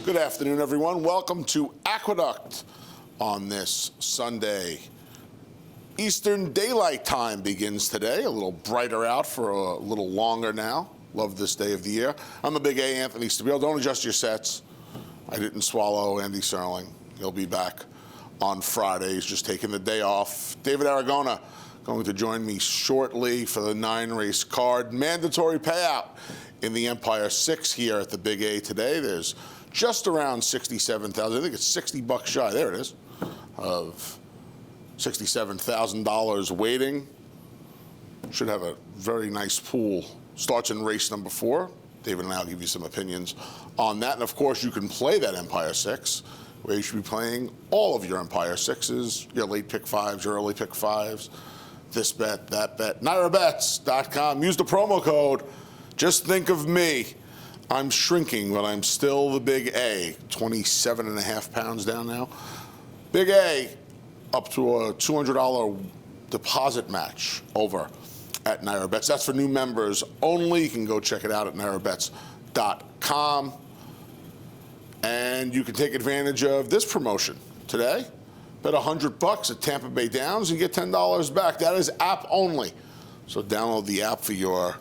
Good afternoon, everyone. Welcome to Aqueduct on this Sunday. Eastern Daylight Time begins today. A little brighter out for a little longer now. Love this day of the year. I'm the Big A, Andy Serling. Don't adjust your sets. I didn't swallow Andy Serling. He'll be back on Friday. He's just taking the day off. David Aragona going to join me shortly for the 9-race card. Mandatory payout in the Empire 6 here at the Big A today. There's just around 67,000. I think it's $60 shy. There it is, of $67,000 waiting. Should have a very nice pool. Starts in race number 4. David and I will give you some opinions on that. And of course, you can play that Empire 6, where you should be playing all of your Empire 6s, your late pick 5s, your early pick 5s, this bet, that bet. NairaBets.com. Use the promo code. Just think of me. I'm shrinking, but I'm still the Big A. 27.5 pounds down now. Big A up to a $200 deposit match over at NairaBets. That's for new members only. You can go check it out at NairaBets.com. And you can take advantage of this promotion today. Bet $100 at Tampa Bay Downs and get $10 back. That is app only. So download the app for your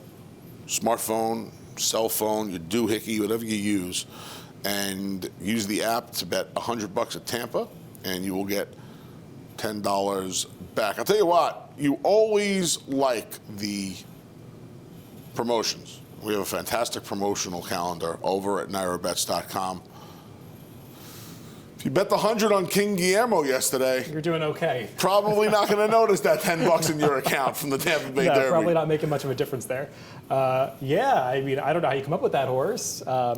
smartphone, cell phone, your doohickey, whatever you use, and use the app to bet $100 at Tampa, and you will get $10 back. I'll tell you what, you always like the promotions. We have a fantastic promotional calendar over at NairaBets.com. If you bet the 100 on King Guillermo yesterday, you're doing okay. Probably not going to notice that $10 in your account from the Tampa Bay Derby. Probably not making much of a difference there. Yeah, I mean, I don't know how you come up with that horse. All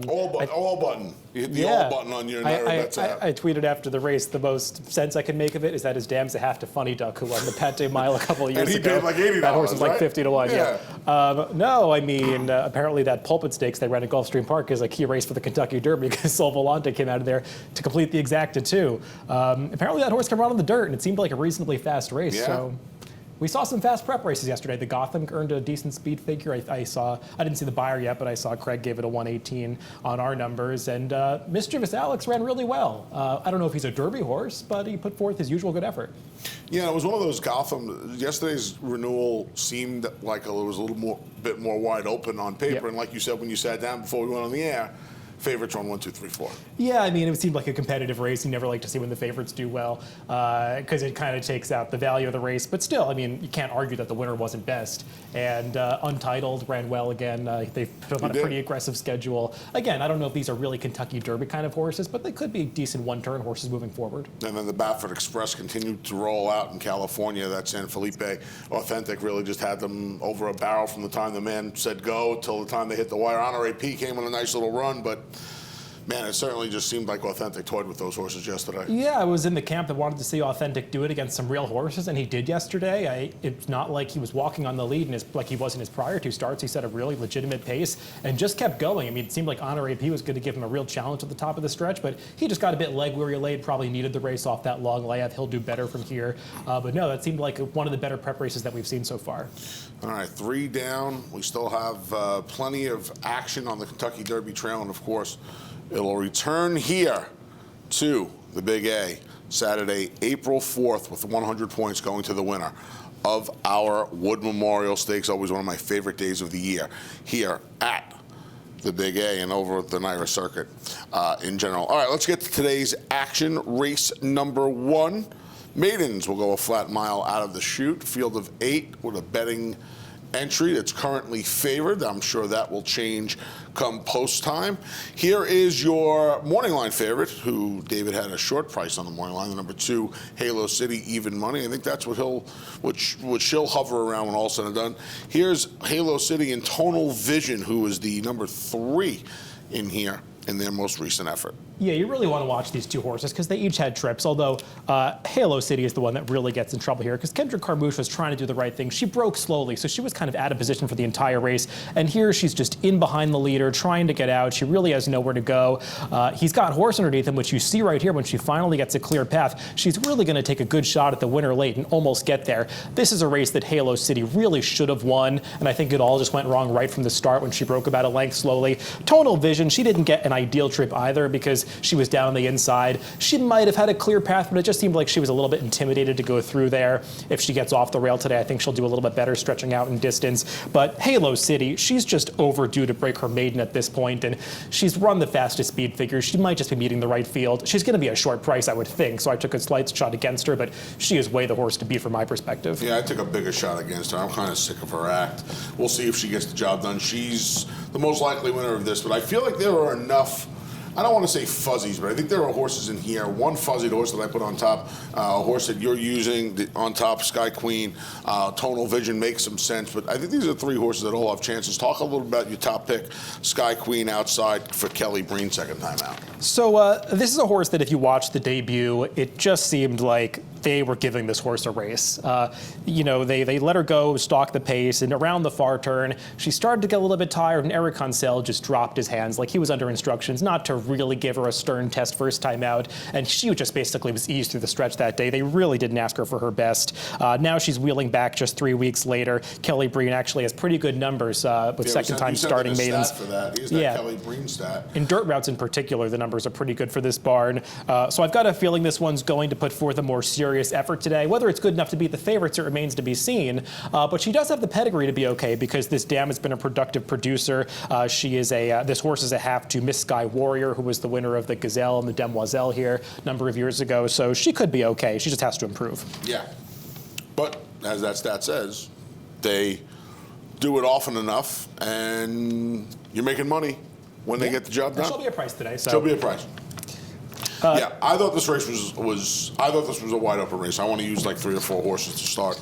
button. You hit the all button on your NairaBets app. I tweeted after the race, the most sense I can make of it is that his dam's a half to Funny Duck, who won the Pate Mile a couple of years ago. And he paid like $80, that horse was like 50 to 1, yeah. No, I mean, apparently that Pulpit Stakes they ran at Gulfstream Park is a key race for the Kentucky Derby because Sol Volante came out of there to complete the exacta too. Apparently that horse can run on the dirt, and it seemed like a reasonably fast race. Yeah. So we saw some fast prep races yesterday. The Gotham earned a decent speed figure. I didn't see the buyer yet, but I saw Craig gave it a 118 on our numbers. And Mischievous Alex ran really well. I don't know if he's a Derby horse, but he put forth his usual good effort. Yeah, it was one of those Gotham. Yesterday's renewal seemed like it was a bit more wide open on paper. Yep. And like you said when you sat down before we went on the air, favorites run 1, 2, 3, 4. Yeah, I mean, it seemed like a competitive race. You never like to see when the favorites do well because it kind of takes out the value of the race. But still, I mean, you can't argue that the winner wasn't best. And Untitled ran well again. They put on a pretty aggressive schedule. Again, I don't know if these are really Kentucky Derby kind of horses, but they could be decent one-turn horses moving forward. And then the Batford Express continued to roll out in California. That San Felipe Authentic really just had them over a barrel from the time the man said go till the time they hit the wire. Honore P came on a nice little run, but man, it certainly just seemed like Authentic toyed with those horses yesterday. Yeah, I was in the camp that wanted to see Authentic do it against some real horses, and he did yesterday. It's not like he was walking on the lead like he was in his prior 2 starts. He set a really legitimate pace and just kept going. I mean, it seemed like Honore P was going to give him a real challenge at the top of the stretch, but he just got a bit leg weary late, probably needed the race off that long layoff. He'll do better from here. But no, that seemed like one of the better prep races that we've seen so far. All right, 3 down. We still have plenty of action on the Kentucky Derby Trail, and of course, it'll return here to the Big A Saturday, April 4th, with 100 points going to the winner of our Wood Memorial Stakes. Always one of my favorite days of the year here at the Big A and over at the Naira circuit in general. All right, let's get to today's action. Race number 1. Maidens will go a flat mile out of the chute. Field of 8 with a betting entry that's currently favored. I'm sure that will change come post time. Here is your morning line favorite, who David had a short price on the morning line, the number 2, Halo City, even money. I think that's what she'll hover around when all's said and done. Here's Halo City in Tonal Vision, who is the number 3 in here in their most recent effort. Yeah, you really want to watch these 2 horses because they each had trips, although Halo City is the one that really gets in trouble here because Kendra Carmouche was trying to do the right thing. She broke slowly, so she was kind of out of position for the entire race, and here she's just in behind the leader, trying to get out. She really has nowhere to go. He's got horse underneath him, which you see right here when she finally gets a clear path. She's really going to take a good shot at the winner late and almost get there. This is a race that Halo City really should have won, and I think it all just went wrong right from the start when she broke about a length slowly. Tonal Vision, she didn't get an ideal trip either because she was down on the inside. She might have had a clear path, but it just seemed like she was a little bit intimidated to go through there. If she gets off the rail today, I think she'll do a little bit better stretching out in distance. But Halo City, she's just overdue to break her maiden at this point, and she's run the fastest speed figures. She might just be meeting the right field. She's going to be a short price, I would think, so I took a slight shot against her, but she is way the horse to beat from my perspective. Yeah, I took a bigger shot against her. I'm kind of sick of her act. We'll see if she gets the job done. She's the most likely winner of this, but I feel like there are enough, I don't want to say fuzzies, but I think there are horses in here. One fuzzy, the horse that I put on top, a horse that you're using on top, Sky Queen, Tonal Vision makes some sense, but I think these are three horses that all have chances. Talk a little about your top pick, Sky Queen outside for Kelly Breen second time out. So this is a horse that if you watch the debut, it just seemed like they were giving this horse a race. You know, they let her go, stalk the pace, and around the far turn, she started to get a little bit tired, and Eric Hansel just dropped his hands like he was under instructions not to really give her a stern test first time out, and she just basically was eased through the stretch that day. They really didn't ask her for her best. Now she's wheeling back just 3 weeks later. Kelly Breen actually has pretty good numbers with second-time starting maidens. For that. Here's that Kelly Breen stat. In dirt routes in particular, the numbers are pretty good for this barn. So I've got a feeling this one's going to put forth a more serious effort today. Whether it's good enough to beat the favorites, it remains to be seen. But she does have the pedigree to be okay because this dam has been a productive producer. She is this horse is a half to Miss Sky Warrior, who was the winner of the Gazelle and the Demoiselle here a number of years ago. So she could be okay. She just has to improve. Yeah. But as that stat says, they do it often enough, and you're making money when they get the job done. She'll be a price today. So. She'll be a price. Yeah, I thought this race was a wide open race. I want to use like 3 or 4 horses to start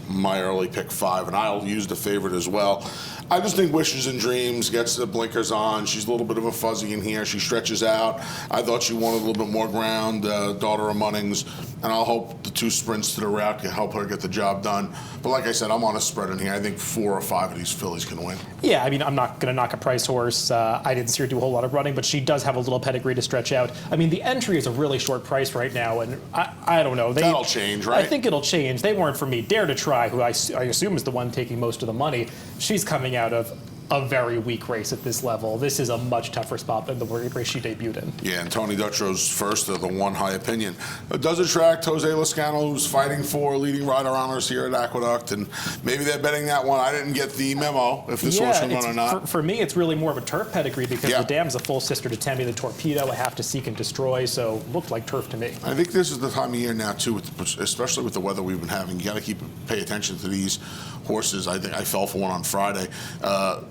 my early pick 5, and I'll use the favorite as well. I just think Wishes and Dreams gets the blinkers on. She's a little bit of a fuzzy in here. She stretches out. I thought she wanted a little bit more ground, daughter of Munnings, and I'll hope the 2 sprints to the route can help her get the job done. But like I said, I'm on a spread in here. I think 4 or 5 of these fillies can win. Yeah, I mean, I'm not going to knock a price horse. I didn't see her do a whole lot of running, but she does have a little pedigree to stretch out. I mean, the entry is a really short price right now, and I don't know. That'll change, right? I think it'll change. They weren't for me. Dare to Try, who I assume is the one taking most of the money, she's coming out of a very weak race at this level. This is a much tougher spot than the race she debuted in. Yeah, and Tony Dutro's first of the one high opinion. Does attract Jose Lezcano, who's fighting for leading rider honors here at Aqueduct, and maybe they're betting that one. I didn't get the memo if this horse can run or not. For me, it's really more of a turf pedigree because the dam's a full sister to Temi the Torpedo. I have to seek and destroy, so looked like turf to me. I think this is the time of year now too, especially with the weather we've been having. You got to pay attention to these horses. I think I fell for one on Friday.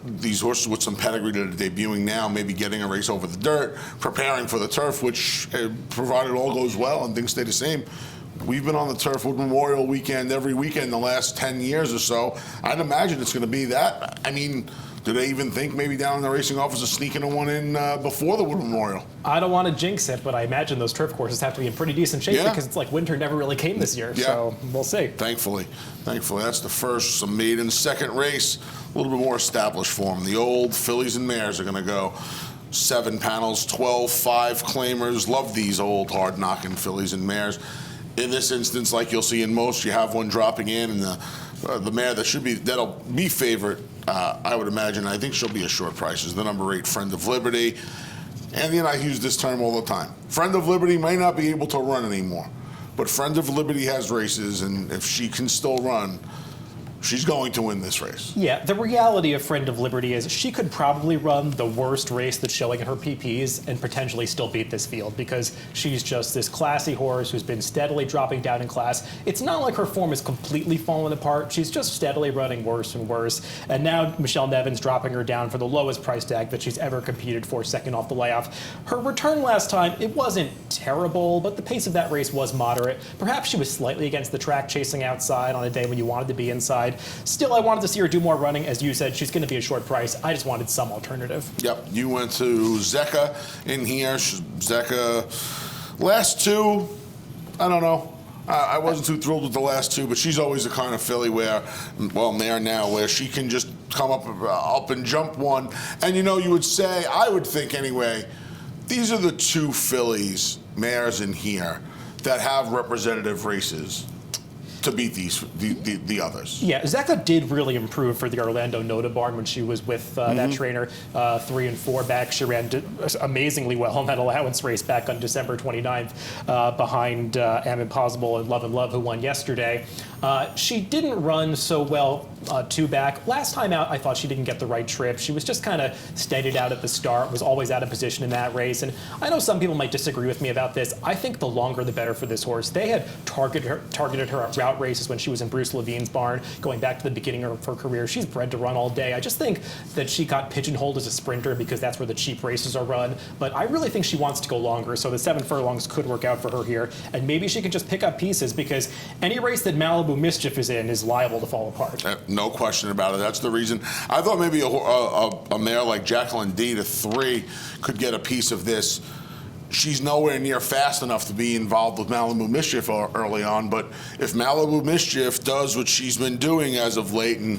These horses with some pedigree that are debuting now, maybe getting a race over the dirt, preparing for the turf, which provided all goes well and things stay the same. We've been on the turf with Memorial Weekend every weekend the last 10 years or so. I'd imagine it's going to be that. I mean, do they even think maybe down in the racing office of sneaking one in before the Wood Memorial? I don't want to jinx it, but I imagine those turf courses have to be in pretty decent shape because it's like winter never really came this year. Yeah. So we'll see. Thankfully, that's the first. Some maiden second race, a little bit more established for them. The old fillies and mares are going to go. 7 panels, 12 5-claimers. Love these old hard-knocking fillies and mares. In this instance, like you'll see in most, you have one dropping in, and the mare that'll be favorite. I would imagine. I think she'll be a short price. Is the number 8 Friend of Liberty. Andy and I use this term all the time. Friend of Liberty may not be able to run anymore, but Friend of Liberty has races, and if she can still run, she's going to win this race. Yeah, the reality of Friend of Liberty is she could probably run the worst race that's showing in her PPs and potentially still beat this field because she's just this classy horse who's been steadily dropping down in class. It's not like her form has completely fallen apart. She's just steadily running worse and worse. And now Michelle Nevin's dropping her down for the lowest price tag that she's ever competed for, second off the layoff. Her return last time, it wasn't terrible, but the pace of that race was moderate. Perhaps she was slightly against the track chasing outside on a day when you wanted to be inside. Still, I wanted to see her do more running. As you said, she's going to be a short price. I just wanted some alternative. Yep. You went to Zeka in here. Zeka, last 2, I don't know. I wasn't too thrilled with the last 2, but she's always the kind of filly where, well, mare now, where she can just come up and jump one. And, you would say, I would think anyway, these are the 2 fillies, mares in here, that have representative races. to beat the others. Yeah, Zeka did really improve for the Orlando Nota barn when she was with that trainer 3 and 4 back. She ran amazingly well in that allowance race back on December 29th behind Am Impossible and Love, who won yesterday. She didn't run so well 2 back. Last time out, I thought she didn't get the right trip. She was just kind of steadied out at the start, was always out of position in that race. And I know some people might disagree with me about this. I think the longer the better for this horse. They had targeted her at route races when she was in Bruce Levine's barn, going back to the beginning of her career. She's bred to run all day. I just think that she got pigeonholed as a sprinter because that's where the cheap races are run. But I really think she wants to go longer, so the 7 furlongs could work out for her here. And maybe she could just pick up pieces because any race that Malibu Mischief is in is liable to fall apart. No question about it. That's the reason. I thought maybe a mare like Jacqueline D to 3 could get a piece of this. She's nowhere near fast enough to be involved with Malibu Mischief early on, but if Malibu Mischief does what she's been doing as of late and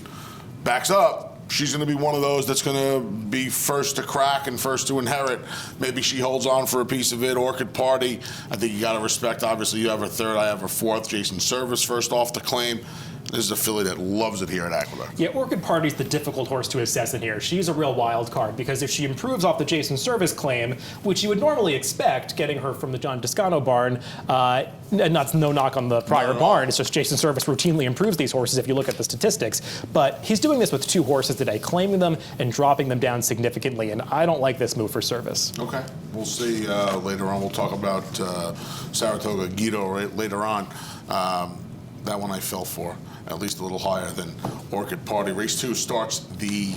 backs up, she's going to be one of those that's going to be first to crack and first to inherit. Maybe she holds on for a piece of it. Orchid Party, I think you got to respect. Obviously, you have her 3rd, I have her 4th. Jason Service first off the claim. This is a filly that loves it here at Aqueduct. Yeah, Orchid Party's the difficult horse to assess in here. She's a real wild card because if she improves off the Jason Service claim, which you would normally expect, getting her from the John Toscano barn, and that's no knock on the prior barn, it's just Jason Service routinely improves these horses if you look at the statistics. But he's doing this with 2 horses today, claiming them and dropping them down significantly, and I don't like this move for Service. Okay, we'll see later on. We'll talk about Saratoga Guido later on. That one I fell for, at least a little higher than Orchid Party. Race 2 starts the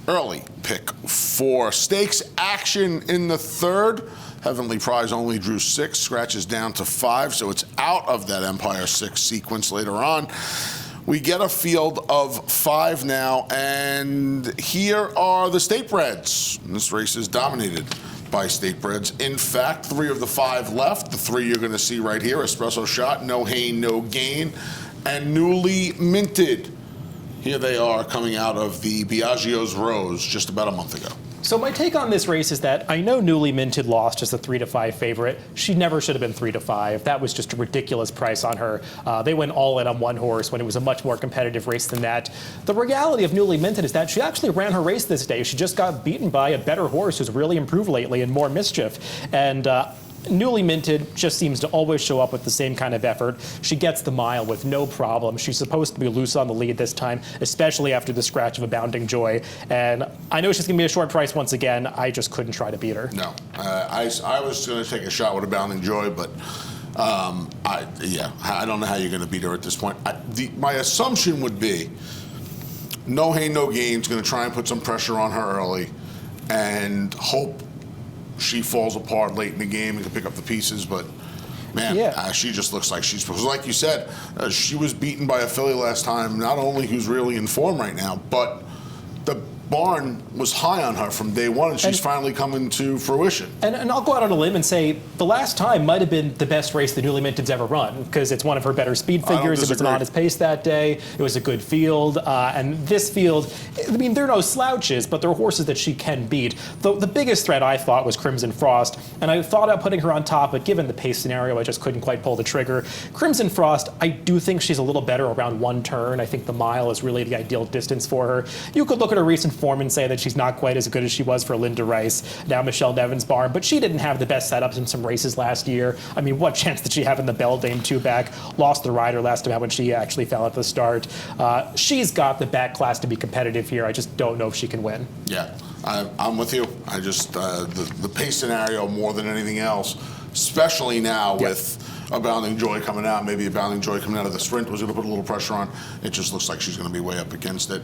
early pick 4. Stakes action in the 3rd. Heavenly Prize only drew 6, scratches down to 5, so it's out of that Empire 6 sequence later on. We get a field of 5 now, and here are the state breds. And this race is dominated by state breds. In fact, 3 of the 5 left. The 3 you're going to see right here: Espresso Shot, No Hain, No Gain, and Newly Minted. Here they are coming out of the Biagio's Rose just about a month ago. So my take on this race is that I know Newly Minted lost as a 3-5 favorite. She never should have been 3-5. That was just a ridiculous price on her. They went all in on one horse when it was a much more competitive race than that. The reality of Newly Minted is that she actually ran her race this day. She just got beaten by a better horse who's really improved lately and more Mischief. And Newly Minted just seems to always show up with the same kind of effort. She gets the mile with no problem. She's supposed to be loose on the lead this time, especially after the scratch of Abounding Joy. And I know she's going to be a short price once again. I just couldn't try to beat her. No, I was going to take a shot with Abounding Joy, but I don't know how you're going to beat her at this point. My assumption would be No Hain, No Gain's going to try and put some pressure on her early and hope she falls apart late in the game and can pick up the pieces, but man, she just looks like she's, like you said, she was beaten by a filly last time, not only who's really in form right now, but the barn was high on her from day one, and she's finally coming to fruition. And I'll go out on a limb and say the last time might have been the best race the Newly Minted's ever run, because it's one of her better speed figures. It was an honest pace that day. It was a good field. And this field, I mean, they're no slouches, but they're horses that she can beat. The biggest threat I thought was Crimson Frost, and I thought about putting her on top, but given the pace scenario, I just couldn't quite pull the trigger. Crimson Frost, I do think she's a little better around 1 turn. I think the mile is really the ideal distance for her. You could look at her recent form and say that she's not quite as good as she was for Linda Rice, now Michelle Nevin's barn, but she didn't have the best setups in some races last year. I mean, what chance did she have in the Beldame 2-back? Lost the rider last time out when she actually fell at the start. She's got the back class to be competitive here. I just don't know if she can win. Yeah, I'm with you. I just, the pace scenario more than anything else, especially now with Abounding Joy coming out, maybe Abounding Joy coming out of the sprint was going to put a little pressure on. It just looks like she's going to be way up against it.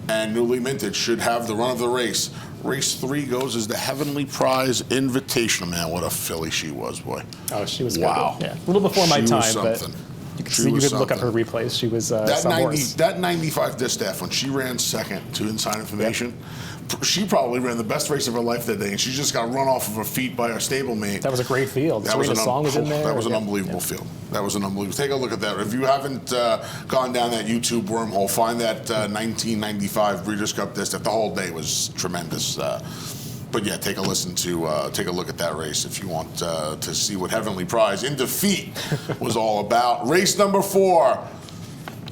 And Newly Minted should have the run of the race. Race 3 goes as the Heavenly Prize Invitational. Man, what a filly she was, boy. Oh, she was wow. Good. Yeah. A little before my time, but you could look up her replays. She was that 95 distaff when she ran second to Inside Information. She probably ran the best race of her life that day, and she just got run off of her feet by her stablemate. That was a great field. Serena Song was in there. That was an unbelievable field. That was an unbelievable. Take a look at that. If you haven't gone down that YouTube wormhole, find that 1995 Breeders' Cup distaff. The whole day was tremendous. But yeah, take a look at that race if you want to see what Heavenly Prize in defeat was all about. Race number 4.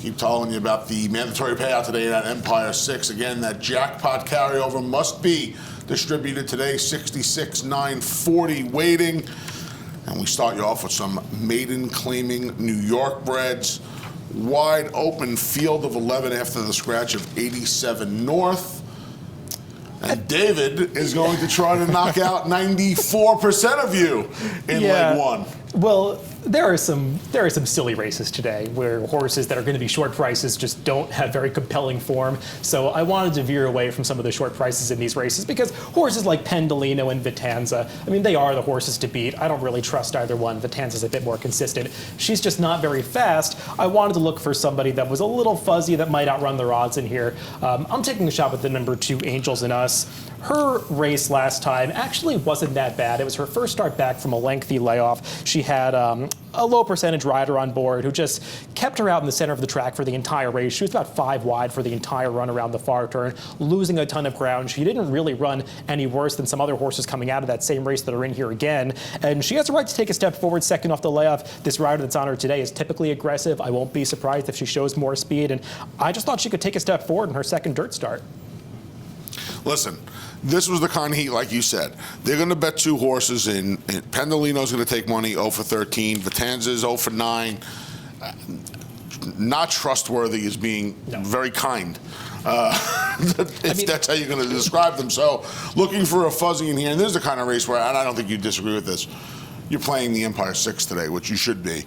Keep telling you about the mandatory payout today at Empire 6. Again, that jackpot carryover must be distributed today. 66,940 waiting. And we start you off with some maiden claiming New York breds. Wide open field of 11 after the scratch of 87 North. And David is going to try to knock out 94% of you in leg one. Well, there are some silly races today where horses that are going to be short prices just don't have very compelling form. So I wanted to veer away from some of the short prices in these races because horses like Pendolino and Vitanza, I mean, they are the horses to beat. I don't really trust either one. Vitanza's a bit more consistent. She's just not very fast. I wanted to look for somebody that was a little fuzzy that might outrun their odds in here. I'm taking a shot with the number 2, Angels and Us. Her race last time actually wasn't that bad. It was her first start back from a lengthy layoff. She had a low percentage rider on board who just kept her out in the center of the track for the entire race. She was about 5 wide for the entire run around the far turn, losing a ton of ground. She didn't really run any worse than some other horses coming out of that same race that are in here again. And she has a right to take a step forward second off the layoff. This rider that's on her today is typically aggressive. I won't be surprised if she shows more speed. And I just thought she could take a step forward in her second dirt start. Listen, this was the kind of heat, like you said. They're going to bet 2 horses in. Pendolino's going to take money, 0 for 13. Vitanza's 0 for 9. Not trustworthy as being very kind. That's how you're going to describe them. So looking for a fuzzy in here. And this is the kind of race where, and I don't think you disagree with this, you're playing the Empire 6 today, which you should be.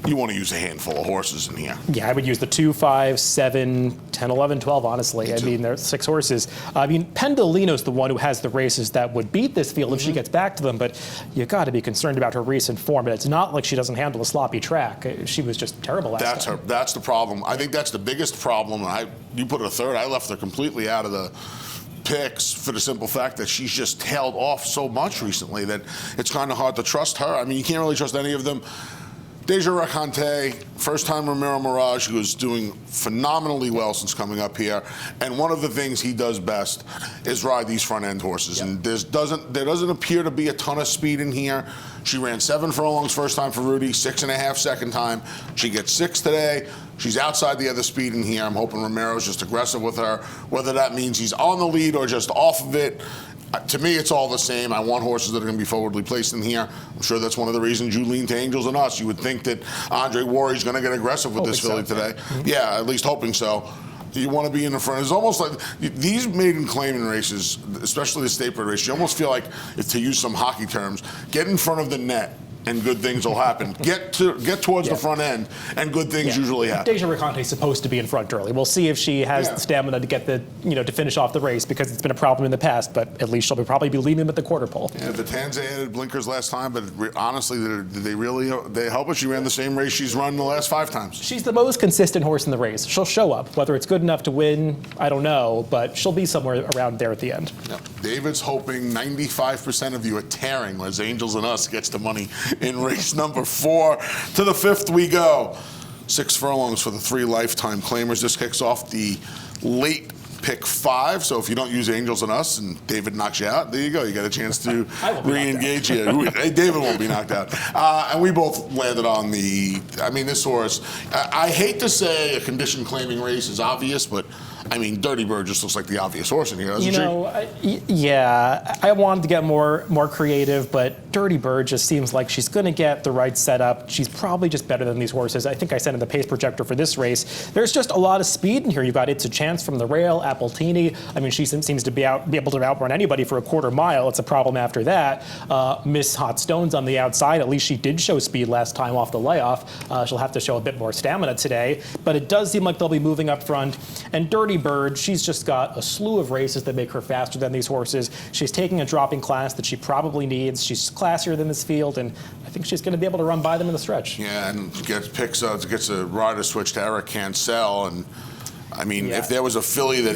You want to use a handful of horses in here. Yeah, I would use the 2, 5, 7, 10, 11, 12, honestly. I mean, there's 6 horses. I mean, Pendolino's the one who has the races that would beat this field if she gets back to them, but you got to be concerned about her recent form. And it's not like she doesn't handle a sloppy track. She was just terrible last time. That's the problem. I think that's the biggest problem. You put her third. I left her completely out of the picks for the simple fact that she's just tailed off so much recently that it's kind of hard to trust her. I mean, you can't really trust any of them. Deja Raconte, first time Ramiro Mirage, who is doing phenomenally well since coming up here. And one of the things he does best is ride these front end horses. Yep. And there doesn't appear to be a ton of speed in here. She ran 7 furlongs first time for Rudy, 6.5 second time. She gets 6 today. She's outside the other speed in here. I'm hoping Ramiro's just aggressive with her, whether that means he's on the lead or just off of it. To me, it's all the same. I want horses that are going to be forwardly placed in here. I'm sure that's one of the reasons you lean to Angels and Us. You would think that Andre Warry's going to get aggressive with this filly today. Yeah, at least hoping so. You want to be in the front. It's almost like these maiden claiming races, especially the state bred race, you almost feel like, to use some hockey terms, get in front of the net and good things will happen. Get towards the front end, and good things usually happen. Deja Raconte is supposed to be in front early. We'll see if she has the stamina to get to finish off the race, because it's been a problem in the past. But at least she'll probably be leading at the quarter pole. Yeah, Vitanza added blinkers last time, but honestly, did they really help her? She ran the same race she's run the last 5 times. She's the most consistent horse in the race. She'll show up. Whether it's good enough to win, I don't know, but she'll be somewhere around there at the end. Yeah. David's hoping 95% of you are tearing as Angels and Us gets the money in race number 4. To the 5th we go. 6 furlongs for the 3 lifetime claimers. This kicks off the late pick 5. So if you don't use Angels and Us and David knocks you out, there you go. You got a chance to re-engage you. Hey, David won't be knocked out. And we both landed on this horse. I hate to say a condition claiming race is obvious, but I mean, Dirty Bird just looks like the obvious horse in here, doesn't she? I wanted to get more creative, but Dirty Bird just seems like she's going to get the right setup. She's probably just better than these horses. I think I said in the pace projector for this race, there's just a lot of speed in here. You've got It's a Chance from the rail, Appletini. I mean, she seems to be able to outrun anybody for a quarter mile. It's a problem after that. Miss Hot Stones on the outside. At least she did show speed last time off the layoff. She'll have to show a bit more stamina today, but it does seem like they'll be moving up front. And Dirty Bird, she's just got a slew of races that make her faster than these horses. She's taking a dropping class that she probably needs. She's classier than this field, and I think she's going to be able to run by them in the stretch. Yeah, and gets a rider switch to Eric Cancel, and I mean, Yeah. if there was a filly that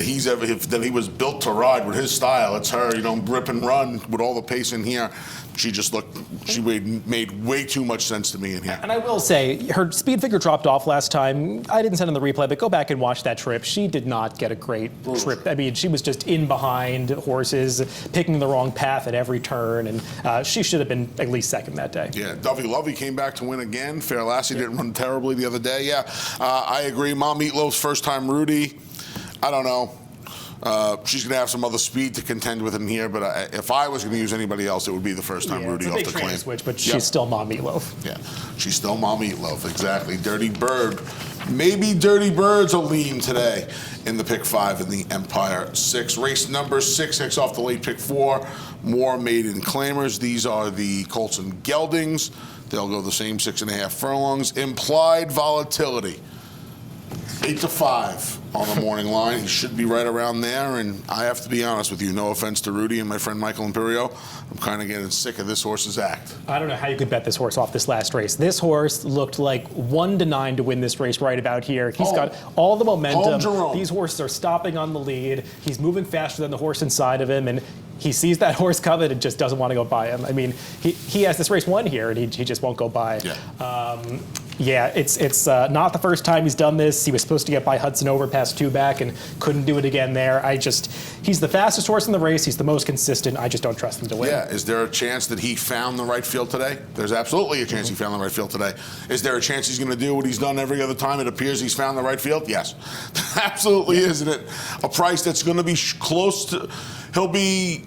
that he was built to ride with his style, it's her. You know, rip and run with all the pace in here. She made way too much sense to me in here. And I will say, her speed figure dropped off last time. I didn't send in the replay, but go back and watch that trip. She did not get a great trip. I mean, she was just in behind horses, picking the wrong path at every turn, and she should have been at least second that day. Yeah, Dovey Lovey came back to win again. Fair Lassie didn't run terribly the other day. Yeah, I agree. Mom Meatloaf's first time Rudy. I don't know. She's going to have some other speed to contend with in here, but if I was going to use anybody else, it would be the first time Rudy off the claim. Switch, but she's still Mom Meatloaf. Yeah, she's still Mom Meatloaf, exactly. Dirty Bird. Maybe Dirty Bird's a lean today in the pick 5 in the Empire 6. Race number 6 kicks off the late pick 4. More maiden claimers. These are the Colts and Geldings. They'll go the same 6.5 furlongs. Implied volatility. 8 to 5 on the morning line. He should be right around there, and I have to be honest with you, no offense to Rudy and my friend Michael Imperio, I'm kind of getting sick of this horse's act. I don't know how you could bet this horse off this last race. This horse looked like 1-9 to win this race right about here. He's got all the momentum. These horses are stopping on the lead. He's moving faster than the horse inside of him, and he sees that horse coming and just doesn't want to go by him. I mean, he has this race won here, and he just won't go by. Yeah. It's not the first time he's done this. He was supposed to get by Hudson Overpass 2 back and couldn't do it again there. He's the fastest horse in the race. He's the most consistent. I just don't trust him to win. Yeah, is there a chance that he found the right field today? There's absolutely a chance he found the right field today. Is there a chance he's going to do what he's done every other time it appears he's found the right field? Yes. Absolutely, isn't it? A price that's going to be he'll be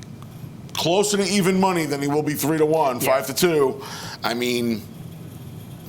closer to even money than he will be 3 to 1, 5 to 2. I mean,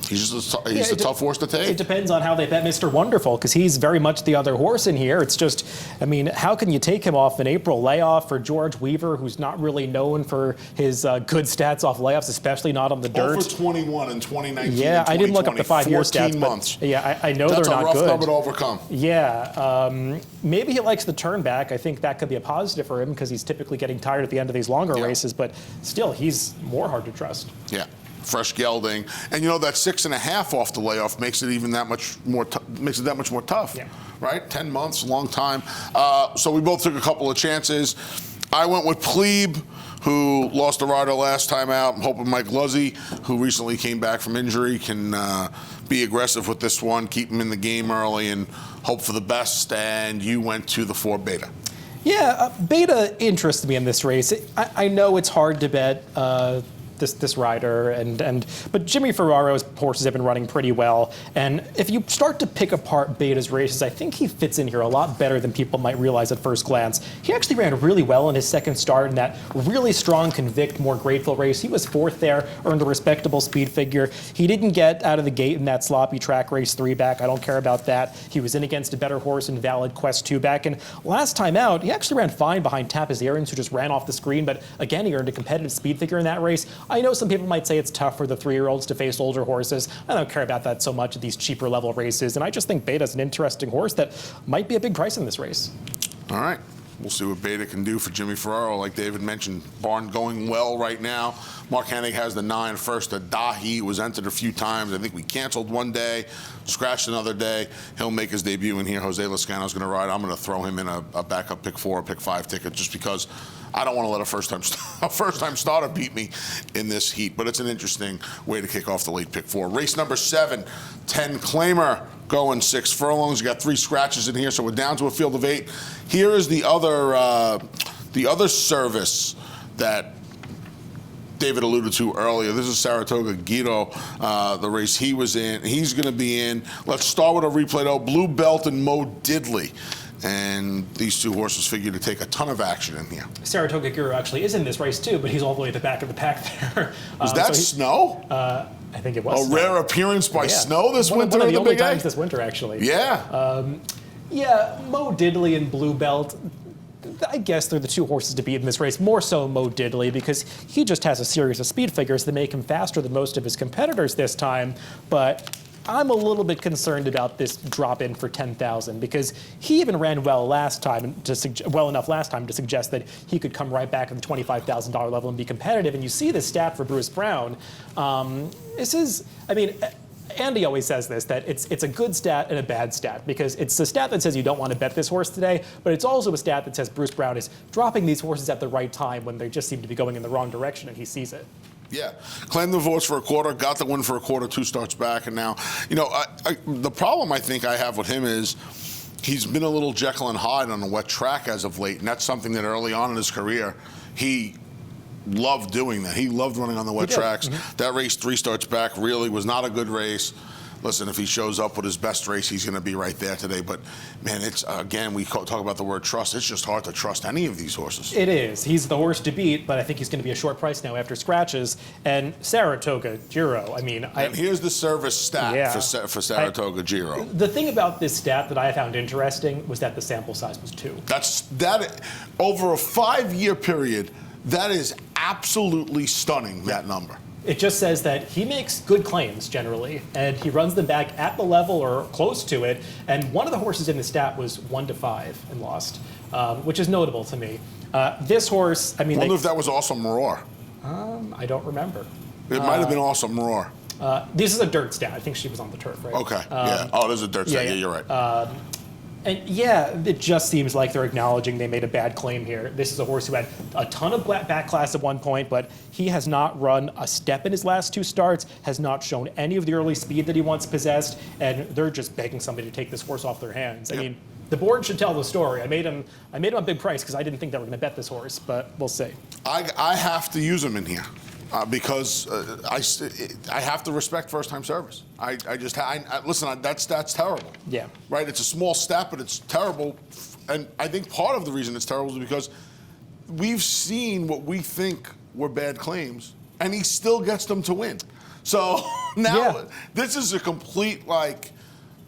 he's a tough horse to take. It depends on how they bet Mr. Wonderful, because he's very much the other horse in here. It's just, I mean, how can you take him off an April layoff for George Weaver, who's not really known for his good stats off layoffs, especially not on the dirt? Over 21 in 2019. Yeah, I didn't look up the 5-year stats. 14 months. But yeah, I know That's they're not good. That's a rough number to overcome. Yeah, maybe he likes the turn back. I think that could be a positive for him because he's typically getting tired at the end of these longer races. But still, he's more hard to trust. Yeah. Fresh gelding, and you know that 6.5 off the layoff makes it even that much more tough. Yeah. Right? 10 months, long time. So we both took a couple of chances. I went with Plebe, who lost a rider last time out. I'm hoping Mike Luzzy, who recently came back from injury, can be aggressive with this one, keep him in the game early, and hope for the best. And you went to the 4 Beta. Yeah, Beta interests me in this race. I know it's hard to bet this rider, but Jimmy Ferraro's horses have been running pretty well. And if you start to pick apart Beta's races, I think he fits in here a lot better than people might realize at first glance. He actually ran really well in his second start in that really strong Convict, More Grateful race. He was 4th there, earned a respectable speed figure. He didn't get out of the gate in that sloppy track race 3 back. I don't care about that. He was in against a better horse in Valid Quest 2 back. And last time out, he actually ran fine behind Tapizarians, who just ran off the screen. But again, he earned a competitive speed figure in that race. I know some people might say it's tough for the 3-year-olds to face older horses. I don't care about that so much at these cheaper level races, and I just think Beta's an interesting horse that might be a big price in this race. All right. We'll see what Beta can do for Jimmy Ferraro. Like David mentioned, barn going well right now. Mark Hennig has the 9 first. The Dahi was entered a few times. I think we canceled one day, scratched another day. He'll make his debut in here. Jose Lezcano's going to ride. I'm going to throw him in a backup pick 4 or pick 5 ticket just because I don't want to let a first-time starter beat me in this heat. But it's an interesting way to kick off the late pick 4. Race number 7, 10 claimer. Going 6 furlongs. You got 3 scratches in here, so we're down to a field of 8. Here is the other service that David alluded to earlier. This is Saratoga Guido, the race he was in. He's going to be in. Let's start with a replay though. Blue Belt and Mo Diddley. And these 2 horses figure to take a ton of action in here. Saratoga Guru actually is in this race too, but he's all the way at the back of the pack there. Was that snow? I think it was. A rare appearance by snow this winter. One of the only Big A? times this winter, actually. Yeah. Yeah, Mo Diddley and Blue Belt. I guess they're the 2 horses to beat in this race, more so Mo Diddley, because he just has a series of speed figures that make him faster than most of his competitors this time. But I'm a little bit concerned about this drop in for 10,000 because he even ran well last time, well enough last time to suggest that he could come right back at the $25,000 level and be competitive. And you see this stat for Bruce Brown. This is, I mean, Andy always says this, that it's a good stat and a bad stat, because it's a stat that says you don't want to bet this horse today, but it's also a stat that says Bruce Brown is dropping these horses at the right time when they just seem to be going in the wrong direction, and he sees it. Yeah, claimed the votes for a quarter, got the win for a quarter, 2 starts back, and now, you know, the problem I think I have with him is he's been a little Jekyll and Hyde on the wet track as of late, and that's something that early on in his career he loved doing. That he loved running on the wet tracks. That race, 3 starts back, really was not a good race. Listen, if he shows up with his best race, he's going to be right there today. But, man, it's, again, we talk about the word trust. It's just hard to trust any of these horses. It is. He's the horse to beat, but I think he's going to be a short price now after scratches. And Saratoga Giro, I mean... And here's the service stat for Saratoga Giro. The thing about this stat that I found interesting was that the sample size was 2. That over a 5-year period, that is absolutely stunning, that number. It just says that he makes good claims generally, and he runs them back at the level or close to it. And one of the horses in the stat was 1-5 and lost, which is notable to me. This horse, I mean, I wonder if that was Awesome Roar. I don't remember. It might have been Awesome Roar. This is a dirt stat. I think she was on the turf, right? Okay. Yeah. Oh, there's a dirt stat. Yeah, you're right. And yeah, it just seems like they're acknowledging they made a bad claim here. This is a horse who had a ton of back class at one point, but he has not run a step in his last 2 starts, has not shown any of the early speed that he once possessed, and they're just begging somebody to take this horse off their hands. I mean, the board should tell the story. I made him a big price because I didn't think they were going to bet this horse, but we'll see. I have to use him in here. Because I have to respect first-time service. Listen, that's terrible. Yeah. Right? It's a small stat, but it's terrible. And I think part of the reason it's terrible is because we've seen what we think were bad claims, and he still gets them to win. So now this is a complete, like,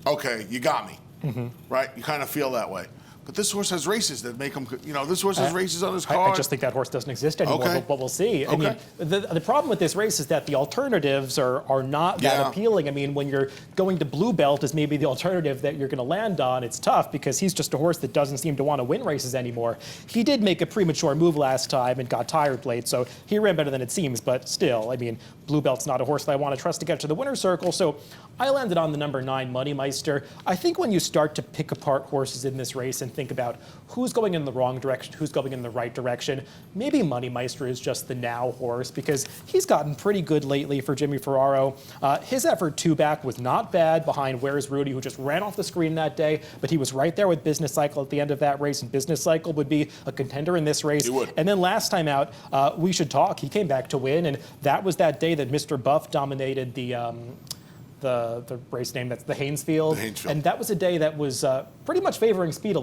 okay, you got me. Right? You kind of feel that way. But this horse has races that make him, you know, this horse has races on his card. I just think that horse doesn't exist anymore, Okay. but we'll see. I mean, the problem with this race is that the alternatives are not that appealing. I mean, when you're going to Blue Belt is maybe the alternative that you're going to land on, it's tough because he's just a horse that doesn't seem to want to win races anymore. He did make a premature move last time and got tired late, so he ran better than it seems, but still, I mean, Blue Belt's not a horse that I want to trust to get to the winner's circle, so I landed on the number 9, Money Meister. I think when you start to pick apart horses in this race and think about who's going in the wrong direction, who's going in the right direction, maybe Money Meister is just the now horse because he's gotten pretty good lately for Jimmy Ferraro. His effort 2 back was not bad behind Where's Rudy, who just ran off the screen that day, but he was right there with Business Cycle at the end of that race, and Business Cycle would be a contender in this race. He would. And then last time out, We Should Talk, he came back to win, and that was that day that Mr. Buff dominated the race name, that's the Haynesfield. And that was a day that was pretty much favoring speed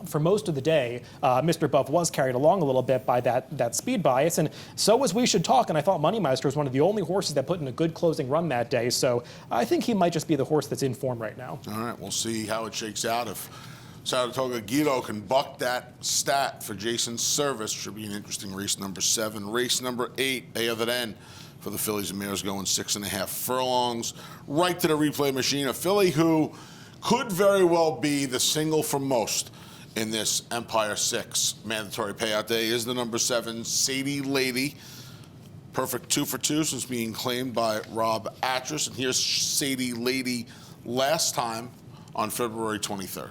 for most of the day. Mr. Buff was carried along a little bit by that speed bias, and so was We Should Talk, and I thought Money Meister was one of the only horses that put in a good closing run that day, so I think he might just be the horse that's in form right now. All right, we'll see how it shakes out. If Saratoga Giro can buck that stat for Jason's service, should be an interesting race number 7. Race number 8, day other end. For the fillies and mares going 6.5 furlongs, right to the replay machine. A filly who could very well be the single for most in this Empire 6 mandatory payout day is the number 7, Sadie Lady. Perfect 2 for 2 since being claimed by Rob Atras. And here's Sadie Lady last time on February 23rd.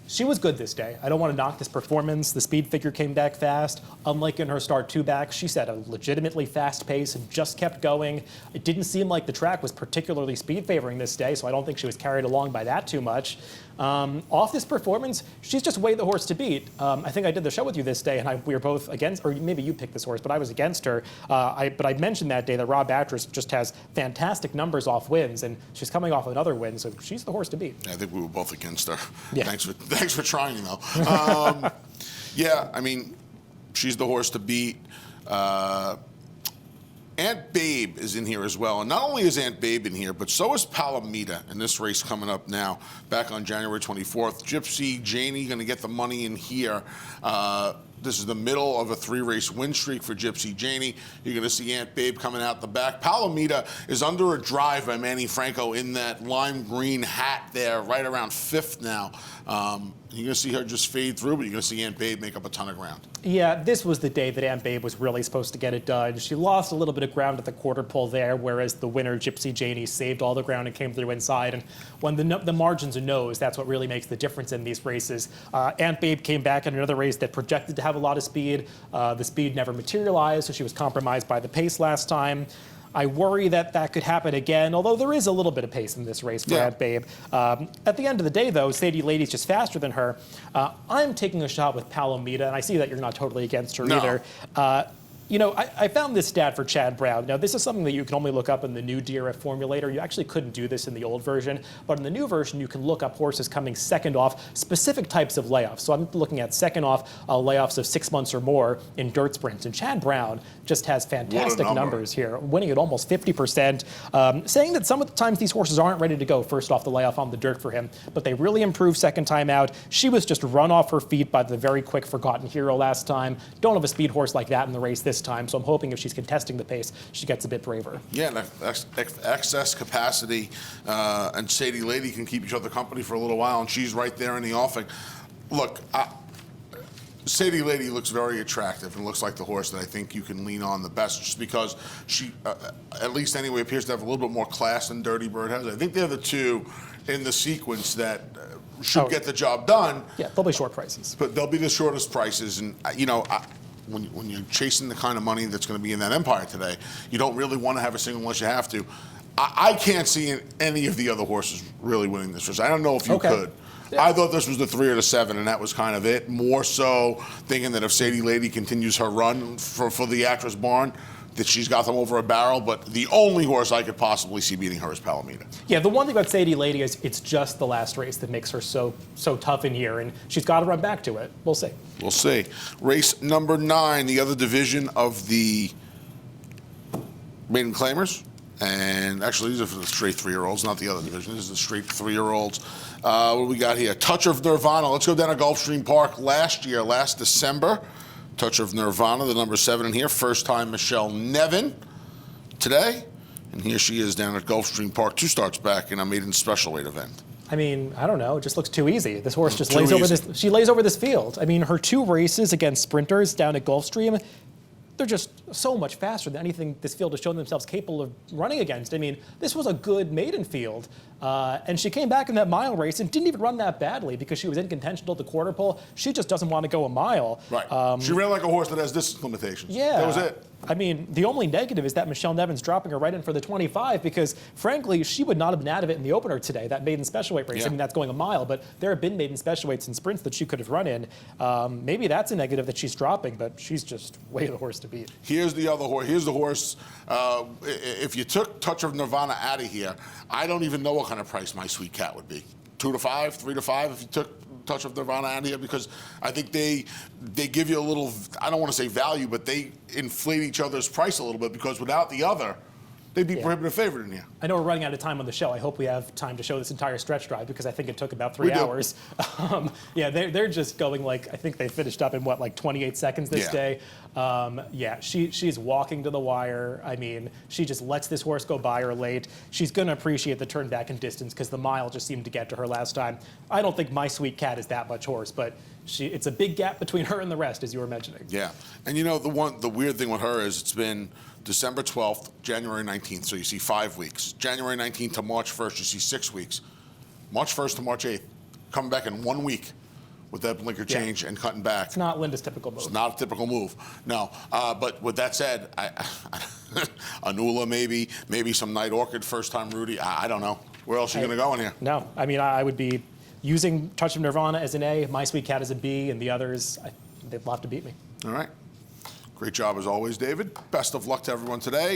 She was good this day. I don't want to knock this performance. The speed figure came back fast. Unlike in her start 2 back, she set a legitimately fast pace and just kept going. It didn't seem like the track was particularly speed favoring this day, so I don't think she was carried along by that too much. Off this performance, she's just way the horse to beat. I think I did the show with you this day, and we were both against, or maybe you picked this horse, but I was against her. But I mentioned that day that Rob Atras just has fantastic numbers off wins, and she's coming off another win, so she's the horse to beat. I think we were both against her. Yeah. Thanks for trying, though. Yeah, I mean, she's the horse to beat. Aunt Babe is in here as well. And not only is Aunt Babe in here, but so is Palomita in this race coming up now, back on January 24th. Gypsy, Janie going to get the money in here. This is the middle of a 3-race win streak for Gypsy Janie. You're going to see Aunt Babe coming out the back. Palomita is under a drive by Manny Franco in that lime green hat there, right around 5th now. You're going to see her just fade through, but you're going to see Aunt Babe make up a ton of ground. Yeah, this was the day that Aunt Babe was really supposed to get it done. She lost a little bit of ground at the quarter pole there, whereas the winner, Gypsy Janie, saved all the ground and came through inside. And when the margins are nose, that's what really makes the difference in these races. Aunt Babe came back in another race that projected to have a lot of speed. The speed never materialized, so she was compromised by the pace last time. I worry that that could happen again, although there is a little bit of pace in this race for Aunt Babe. At the end of the day, though, Sadie Lady's just faster than her. I'm taking a shot with Palomita, and I see that you're not totally against her either. You know, I found this stat for Chad Brown. Now, this is something that you can only look up in the new DRF formulator. You actually couldn't do this in the old version, but in the new version, you can look up horses coming second off specific types of layoffs. So I'm looking at second off layoffs of 6 months or more in dirt sprints. And Chad Brown just has fantastic numbers here, winning at almost 50%, saying that sometimes these horses aren't ready to go first off the layoff on the dirt for him, but they really improved second time out. She was just run off her feet by the very quick Forgotten Hero last time. Don't have a speed horse like that in the race this time, so I'm hoping if she's contesting the pace, she gets a bit braver. Yeah, excess capacity, and Sadie Lady can keep each other company for a little while, and she's right there in the offing. Look, Sadie Lady looks very attractive and looks like the horse that I think you can lean on the best, just because she, at least anyway, appears to have a little bit more class than Dirty Bird has. I think they're the two in the sequence that should get the job done. Yeah, they'll be short prices. But they'll be the shortest prices, and you know, when you're chasing the kind of money that's going to be in that Empire today, you don't really want to have a single unless you have to. I can't see any of the other horses really winning this race. I don't know if you could. Yeah. I thought this was the 3 or the 7, and that was kind of it. More so thinking that if Sadie Lady continues her run for the Actress Barn, that she's got them over a barrel, but the only horse I could possibly see beating her is Palomita. Yeah, the one thing about Sadie Lady is it's just the last race that makes her so tough in here, and she's got to run back to it. We'll see. We'll see. Race number 9, the other division of the maiden claimers. And actually, these are for the straight 3-year-olds, not the other division. This is the straight 3-year-olds. What do we got here? Touch of Nirvana. Let's go down to Gulfstream Park last December. Touch of Nirvana, the number 7 in here. First time Michelle Nevin today. And here she is down at Gulfstream Park. 2 starts back in a maiden special weight event. I mean, I don't know. It just looks too easy. This horse just lays over this. She lays over this field. I mean, her 2 races against sprinters down at Gulfstream, they're just so much faster than anything this field has shown themselves capable of running against. I mean, this was a good maiden field. And she came back in that mile race and didn't even run that badly because she was in contention till the quarter pole. She just doesn't want to go a mile. Right. She ran like a horse that has distance limitations. Yeah. That was it. I mean, the only negative is that Michelle Nevin's dropping her right in for the 25 because, frankly, she would not have been out of it in the opener today, that maiden special weight race. Yeah. I mean, that's going a mile, but there have been maiden special weights and sprints that she could have run in. Maybe that's a negative that she's dropping, but she's just way the horse to beat. Here's the other horse. Here's the horse. If you took Touch of Nirvana out of here, I don't even know what kind of price My Sweet Cat would be. 2 to 5, 3 to 5 if you took Touch of Nirvana out of here, because I think they give you a little, I don't want to say value, but they inflate each other's price a little bit, because without the other, they'd be prohibitive favorite in here. I know we're running out of time on the show. I hope we have time to show this entire stretch drive, because I think it took about 3 hours. Yeah, they're just going like, I think they finished up in what, like 28 seconds this day. Yeah, she's walking to the wire. I mean, she just lets this horse go by her late. She's going to appreciate the turn back in distance because the mile just seemed to get to her last time. I don't think My Sweet Cat is that much horse, but it's a big gap between her and the rest, as you were mentioning. Yeah, and you know, the weird thing with her is it's been December 12th, January 19th, so you see 5 weeks. January 19th to March 1st, you see 6 weeks. March 1st to March 8th, coming back in 1 week with that blinker change and cutting back. It's not Linda's typical move. It's not a typical move, no. But with that said, Anula maybe some Night Orchid, first time Rudy, I don't know. Where else are you going to go in here? No, I mean, I would be using Touch of Nirvana as an A, My Sweet Cat as a B, and the others, they'll have to beat me. All right. Great job as always, David. Best of luck to everyone today.